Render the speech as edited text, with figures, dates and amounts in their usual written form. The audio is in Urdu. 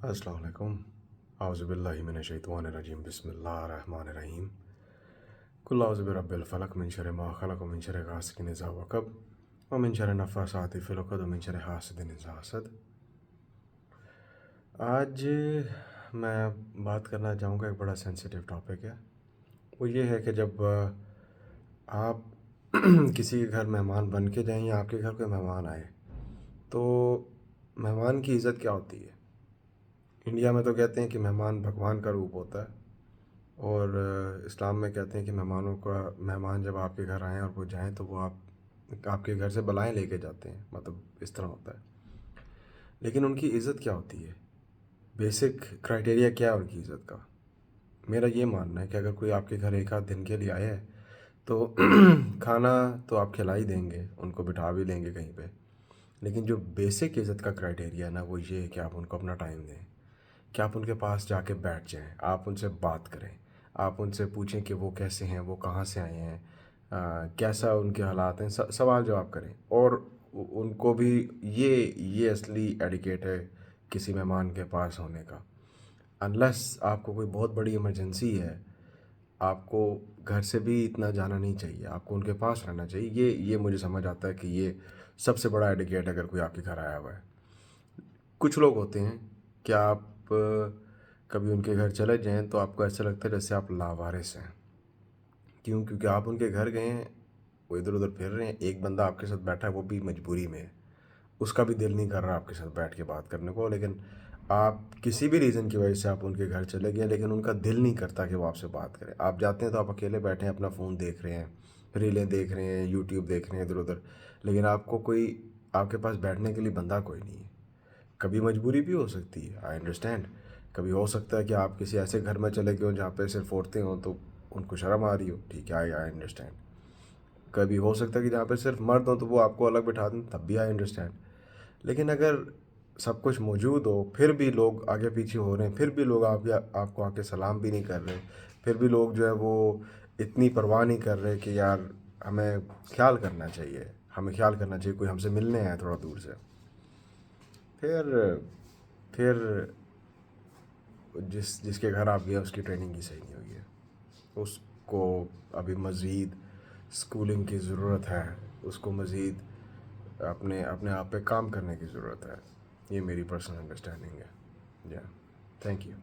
السلام علیکم. اعوذ باللہ من الشیطان الرجیم. بسم اللہ الرحمن الرحیم. قل اعوذ برب الفلق من شر ما خلق ومن شر غاسق اذا وقب ومن شر النفاثات فی العقد ومن شر حاسد اذا حسد. آج میں بات کرنا چاہوں گا، ایک بڑا سینسیٹیو ٹاپک ہے. وہ یہ ہے کہ جب آپ کسی کے گھر مہمان بن کے جائیں یا آپ کے گھر کوئی مہمان آئے تو مہمان کی عزت کیا ہوتی ہے. انڈیا میں تو کہتے ہیں کہ مہمان بھگوان کا روپ ہوتا ہے، اور اسلام میں کہتے ہیں کہ مہمان جب آپ کے گھر آئیں اور وہ جائیں تو وہ آپ کے گھر سے بلائیں لے کے جاتے ہیں، مطلب اس طرح ہوتا ہے. لیکن ان کی عزت کیا ہوتی ہے؟ بیسک کرائٹیریا کیا ہے ان کی عزت کا؟ میرا یہ ماننا ہے کہ اگر کوئی آپ کے گھر ایک آدھ دن کے لیے آیا ہے تو کھانا تو آپ کھلا ہی دیں گے، ان کو بٹھا بھی لیں گے کہیں پہ. لیکن جو بیسک عزت کا کرائٹیریا ہے نا، وہ یہ ہے کہ آپ ان کو اپنا ٹائم دیں، کہ آپ ان کے پاس جا کے بیٹھ جائیں، آپ ان سے بات کریں، آپ ان سے پوچھیں کہ وہ کیسے ہیں، وہ کہاں سے آئے ہیں، کیسا ان کے حالات ہیں، سوال جواب کریں. اور ان کو بھی یہ اصلی ایڈیکیٹ ہے کسی مہمان کے پاس ہونے کا. انلیس آپ کو کوئی بہت بڑی ایمرجنسی ہے، آپ کو گھر سے بھی اتنا جانا نہیں چاہیے، آپ کو ان کے پاس رہنا چاہیے. یہ مجھے سمجھ آتا ہے کہ یہ سب سے بڑا ایڈیکیٹ اگر کوئی آپ کے گھر آیا ہوا ہے. کچھ لوگ ہوتے ہیں کہ آپ کبھی ان کے گھر چلے جائیں تو آپ کو ایسا لگتا ہے جیسے آپ لاوارث ہیں. کیونکہ آپ ان کے گھر گئے ہیں، وہ ادھر ادھر پھر رہے ہیں، ایک بندہ آپ کے ساتھ بیٹھا ہے، وہ بھی مجبوری میں ہے، اس کا بھی دل نہیں کر رہا آپ کے ساتھ بیٹھ کے بات کرنے کو. لیکن آپ کسی بھی ریزن کی وجہ سے آپ ان کے گھر چلے گئے، لیکن ان کا دل نہیں کرتا کہ وہ آپ سے بات کریں. آپ جاتے ہیں تو آپ اکیلے بیٹھے ہیں، اپنا فون دیکھ رہے ہیں، ریلیں دیکھ رہے ہیں، یوٹیوب دیکھ رہے ہیں ادھر ادھر، لیکن آپ کے پاس بیٹھنے کے لیے بندہ کوئی نہیں ہے. کبھی مجبوری بھی ہو سکتی ہے، آئی انڈرسٹینڈ. کبھی ہو سکتا ہے کہ آپ کسی ایسے گھر میں چلے گئے ہوں جہاں پہ صرف عورتیں ہوں تو ان کو شرم آ رہی ہو، ٹھیک ہے، آئی انڈرسٹینڈ. کبھی ہو سکتا ہے کہ جہاں پہ صرف مرد ہوں تو وہ آپ کو الگ بٹھا دیں، تب بھی آئی انڈرسٹینڈ. لیکن اگر سب کچھ موجود ہو، پھر بھی لوگ آگے پیچھے ہو رہے ہیں، پھر بھی لوگ آپ کو آ کے سلام بھی نہیں کر رہے، پھر بھی لوگ جو ہے وہ اتنی پرواہ نہیں کر رہے کہ یار ہمیں خیال کرنا چاہیے، کوئی ہم سے ملنے آیا تھوڑا دور سے. پھر جس کے گھر آپ گئے اس کی ٹریننگ ہی صحیح نہیں ہوئی ہے. اس کو ابھی مزید اسکولنگ کی ضرورت ہے، اس کو مزید اپنے آپ پہ کام کرنے کی ضرورت ہے. یہ میری پرسنل انڈرسٹینڈنگ ہے. Thank you.